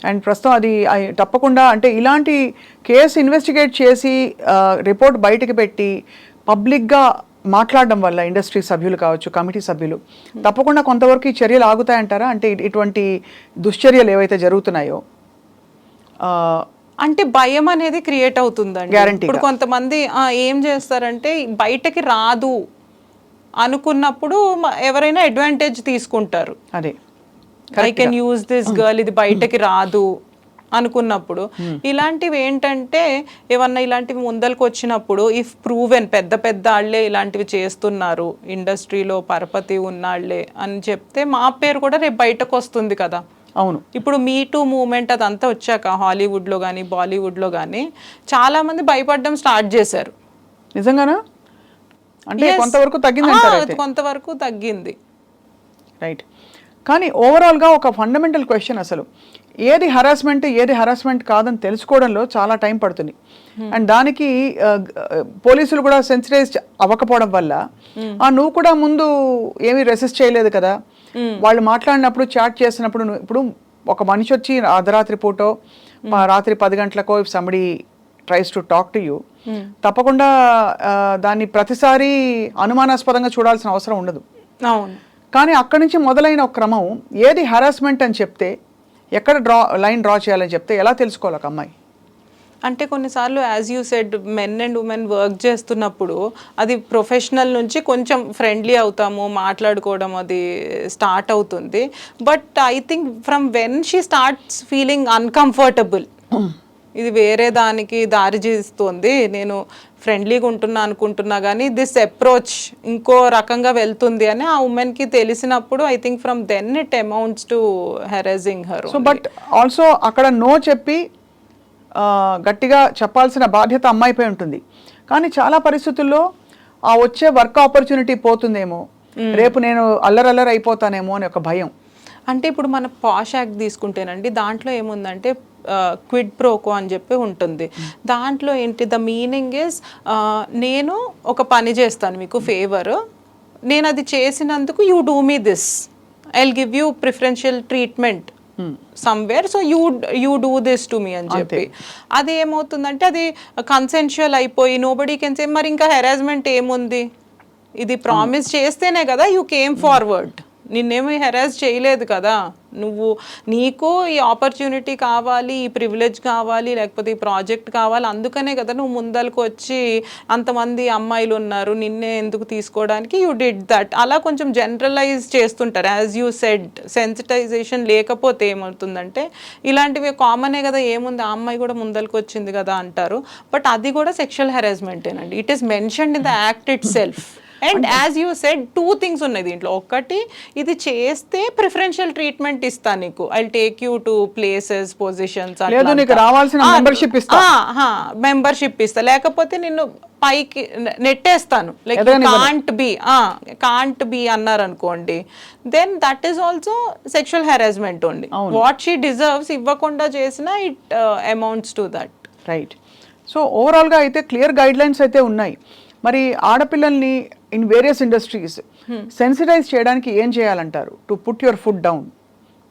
And ప్రస్తుతం అది తప్పకుండా అంటే ఇలాంటి కేసు ఇన్వెస్టిగేట్ చేసి రిపోర్ట్ బయటకు పెట్టి పబ్లిక్గా మాట్లాడడం వల్ల ఇండస్ట్రీ సభ్యులు కావచ్చు, కమిటీ సభ్యులు తప్పకుండా కొంతవరకు ఈ చర్యలు ఆగుతాయంటారా? అంటే ఇటువంటి దుశ్చర్యలు ఏవైతే జరుగుతున్నాయో అంటే భయం అనేది క్రియేట్ అవుతుందండి. గ్యారంటీ. ఇప్పుడు కొంతమంది ఏం చేస్తారంటే బయటకి రాదు అనుకున్నప్పుడు ఎవరైనా అడ్వాంటేజ్ తీసుకుంటారు. అదే I can use this girl, ఇది బయటకి రాదు అనుకున్నప్పుడు ఇలాంటివి ఏంటంటే ఏమన్నా ఇలాంటివి ముందలకు వచ్చినప్పుడు ఇఫ్ ప్రూవెన్ పెద్ద పెద్ద వాళ్ళే ఇలాంటివి చేస్తున్నారు, ఇండస్ట్రీలో పరపతి ఉన్నాళ్లే అని చెప్తే మా పేరు కూడా రేపు బయటకు వస్తుంది కదా. అవును. ఇప్పుడు మీ టూ మూమెంట్ అదంతా వచ్చాక హాలీవుడ్లో కానీ బాలీవుడ్లో కానీ చాలా మంది భయపడడం స్టార్ట్ చేశారు. నిజంగానా? అంటే కొంతవరకు తగ్గింది, కొంతవరకు తగ్గింది. రైట్. కానీ ఓవరాల్గా ఒక ఫండమెంటల్ క్వశ్చన్, అసలు ఏది హరాస్మెంట్ కాదని తెలుసుకోవడంలో చాలా టైం పడుతుంది. అండ్ దానికి పోలీసులు కూడా సెన్సిటైజ్ అవ్వకపోవడం వల్ల నువ్వు కూడా ముందు ఏమీ రెసిస్ట్ చేయలేదు కదా. వాళ్ళు మాట్లాడినప్పుడు చాట్ చేసినప్పుడు ఇప్పుడు ఒక మనిషి వచ్చి అర్ధరాత్రి పూటో రాత్రి 10 గంటలకో if somebody tries to talk to you, తప్పకుండా దాన్ని ప్రతిసారి అనుమానాస్పదంగా చూడాల్సిన అవసరం ఉండదు. అవును. కానీ అక్కడి నుంచి మొదలైన ఒక క్రమం ఏది హరాస్మెంట్ అని చెప్తే, ఎక్కడ లైన్ డ్రా చేయాలని చెప్తే ఎలా తెలుసుకోవాలి ఒక అమ్మాయి? అంటే కొన్నిసార్లు as you said men and women work చేస్తున్నప్పుడు అది ప్రొఫెషనల్ నుంచి కొంచెం ఫ్రెండ్లీ అవుతాము, మాట్లాడుకోవడం అది స్టార్ట్ అవుతుంది. But I think from when she starts feeling uncomfortable, ఇది వేరే దానికి దారి చేస్తుంది, నేను ఫ్రెండ్లీగా ఉంటున్నా అనుకుంటున్నా కానీ దిస్ అప్రోచ్ ఇంకో రకంగా వెళ్తుంది అని ఆ ఉమెన్కి తెలిసినప్పుడు I think from then it amounts to harassing her. So but also అక్కడ నో చెప్పి గట్టిగా చెప్పాల్సిన బాధ్యత అమ్మాయిపై ఉంటుంది. కానీ చాలా పరిస్థితుల్లో ఆ వచ్చే వర్క్ ఆపర్చునిటీ పోతుందేమో, రేపు నేను అల్లరల్లరి అయిపోతానేమో అని ఒక భయం. అంటే ఇప్పుడు మన పాష్ యాక్ట్ తీసుకుంటేనండి, దాంట్లో ఏముందంటే క్విడ్ ప్రోకో అని చెప్పి ఉంటుంది. దాంట్లో ఏంటి ద మీనింగ్ ఇస్, నేను ఒక పని చేస్తాను మీకు ఫేవర్, నేను అది చేసినందుకు you do me this, I will give you preferential treatment somewhere, so you do this to me అని చెప్పి. అది ఏమవుతుందంటే అది కన్సెన్షువల్ అయిపోయి నోబడీ కెన్ సే మరి ఇంకా హెరాస్మెంట్ ఏముంది, ఇది ప్రామిస్ చేస్తేనే కదా యూ కేమ్ ఫార్వర్డ్, నిన్నేమీ హెరాస్ చేయలేదు కదా, నువ్వు నీకు ఈ ఆపర్చునిటీ కావాలి, ఈ ప్రివిలేజ్ కావాలి, లేకపోతే ఈ ప్రాజెక్ట్ కావాలి, అందుకనే కదా నువ్వు ముందరకు వచ్చి అంతమంది అమ్మాయిలు ఉన్నారు నిన్నే ఎందుకు తీసుకోవడానికి యూ డిడ్ దట్. అలా కొంచెం జనరలైజ్ చేస్తుంటారు. యాజ్ యూ సెడ్ సెన్సిటైజేషన్ లేకపోతే ఏమవుతుందంటే ఇలాంటివి కామనే కదా, ఏముంది ఆ అమ్మాయి కూడా ముందరకు వచ్చింది కదా అంటారు. బట్ అది కూడా సెక్షువల్ హెరాస్మెంటేనండి. It is mentioned in the act itself. And as you said 2 things ఉన్నాయి దీంట్లో. ఒకటి, ఇది చేస్తే ప్రిఫరెన్షియల్ ట్రీట్మెంట్ ఇస్తా నీకు, I take you to places positions, membership ఇస్తా, లేకపోతే నిన్ను పైకి నెట్టేస్తాను, లైక్ కాంట్ బి అన్నారు అనుకోండి, then that is also sexual harassment only. What she deserves ఇవ్వకుండా చేసినా it amounts to that. Right. So ఓవరాల్గా అయితే క్లియర్ గైడ్ లైన్స్ అయితే ఉన్నాయి. మరి ఆడపిల్లల్ని ఇన్ వేరియస్ ఇండస్ట్రీస్ సెన్సిటైజ్ చేయడానికి ఏం చేయాలంటారు? To put your foot down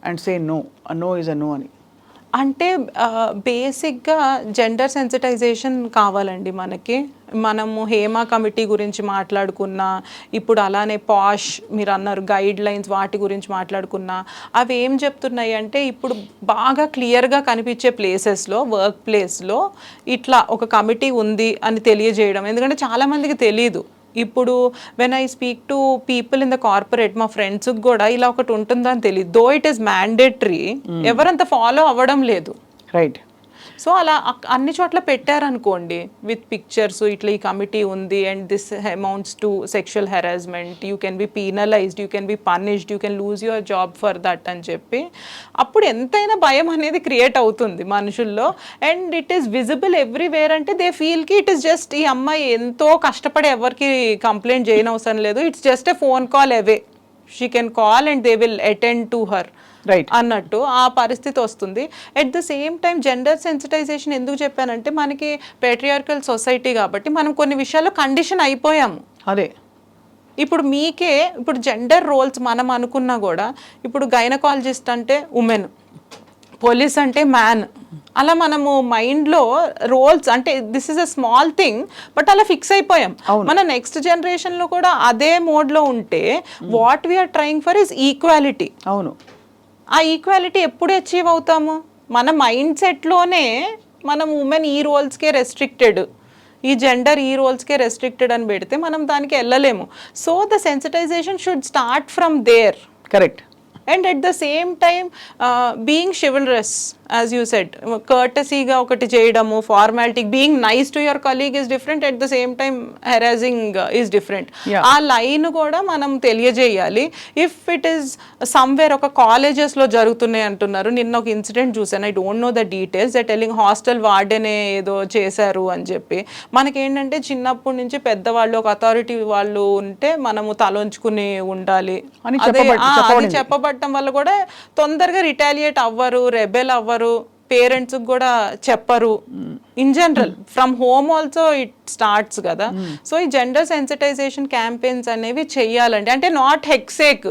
and say no, no is a no అని. అంటే బేసిక్గా జెండర్ సెన్సిటైజేషన్ కావాలండి మనకి. మనము హేమా కమిటీ గురించి మాట్లాడుకున్నా, ఇప్పుడు అలానే పాష్ మీరు అన్నారు గైడ్ లైన్స్ వాటి గురించి మాట్లాడుకున్నా, అవి ఏం చెప్తున్నాయి అంటే ఇప్పుడు బాగా క్లియర్గా కనిపించే ప్లేసెస్లో, వర్క్ ప్లేస్లో ఇట్లా ఒక కమిటీ ఉంది అని తెలియజేయడం. ఎందుకంటే చాలామందికి తెలీదు. ఇప్పుడు when I speak to people in the corporate, మా ఫ్రెండ్స్కి కూడా ఇలా ఒకటి ఉంటుందని తెలియదు. దో ఇట్ ఈస్ మ్యాండేటరీ, ఎవరంతా ఫాలో అవ్వడం లేదు. రైట్. సో అలా అన్ని చోట్ల పెట్టారనుకోండి విత్ పిక్చర్స్, ఇట్లా ఈ కమిటీ ఉంది and this amounts to sexual harassment, you can be penalised, you can be punished, you can lose your job for that అని చెప్పి అప్పుడు ఎంతైనా భయం అనేది క్రియేట్ అవుతుంది మనుషుల్లో. And it is visible everywhere. అంటే దే ఫీల్కి ఇట్ ఈస్ జస్ట్ ఈ అమ్మాయి ఎంతో కష్టపడి ఎవరికి కంప్లైంట్ చేయనవసరం లేదు, it's just a phone call away, she can call and they will attend to her అన్నట్టు ఆ పరిస్థితి వస్తుంది. At the same time gender sensitisation ఎందుకు చెప్పానంటే మనకి పేట్రియార్కల్ సొసైటీ కాబట్టి మనం కొన్ని విషయాల్లో కండిషన్ అయిపోయాము. అదే ఇప్పుడు జెండర్ రోల్స్ మనం అనుకున్నా కూడా, ఇప్పుడు గైనకాలజిస్ట్ అంటే ఉమెన్, పోలీస్ అంటే మ్యాన్, అలా మనము మైండ్లో రోల్స్ అంటే this is a small thing but అలా ఫిక్స్ అయిపోయాం. మన నెక్స్ట్ జనరేషన్లో కూడా అదే మోడ్లో ఉంటే what we're trying for is equality. అవును, ఆ ఈక్వాలిటీ ఎప్పుడు అచీవ్ అవుతాము? మన మైండ్ సెట్లోనే మనం ఉమెన్ ఈ రోల్స్కే రెస్ట్రిక్టెడ్, ఈ జెండర్ ఈ రోల్స్కే రెస్ట్రిక్టెడ్ అని పెడితే మనం దానికి వెళ్ళలేము. So the sensitisation should start from there. Correct. And at the same time being chivalrous, as you said, courtesy-గా ఒకటి చేయడము, formality, being nice to your colleague is different, at the same time harassing is different. ఆ line కూడా మనం తెలియజేయాలి. If it is somewhere ఒక కాలేజెస్లో జరుగుతున్నాయి అంటున్నారు. నిన్న ఒక ఇన్సిడెంట్ చూసాను, I don't know the details, that telling hostel వార్డెనే ఏదో చేశారు అని చెప్పి. మనకేంటంటే చిన్నప్పటి నుంచి పెద్దవాళ్ళు ఒక అథారిటీ వాళ్ళు ఉంటే మనము తలొంచుకుని ఉండాలి అని అది చెప్పబడటం వల్ల కూడా తొందరగా రిటాలియేట్ అవ్వరు, రెబెల్ అవ్వరు, పేరెంట్స్ కూడా చెప్పరు. In general from home also it starts కదా. సో ఈ జెండర్ సెన్సిటైజేషన్ క్యాంపెయిన్స్ అనేవి చెయ్యాలండి. అంటే నాట్ హెక్సేక్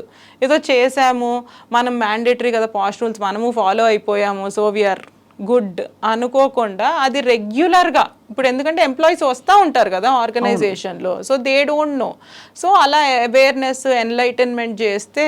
ఏదో చేసాము మనం మ్యాండేటరీ కదా పాష్ రూల్స్ మనము ఫాలో అయిపోయాము సో వీఆర్ గుడ్ అనుకోకుండా అది రెగ్యులర్గా, ఇప్పుడు ఎందుకంటే ఎంప్లాయీస్ వస్తూ ఉంటారు కదా ఆర్గనైజేషన్లో, so they don't know. So అలా అవేర్నెస్ ఎన్లైటన్మెంట్ చేస్తే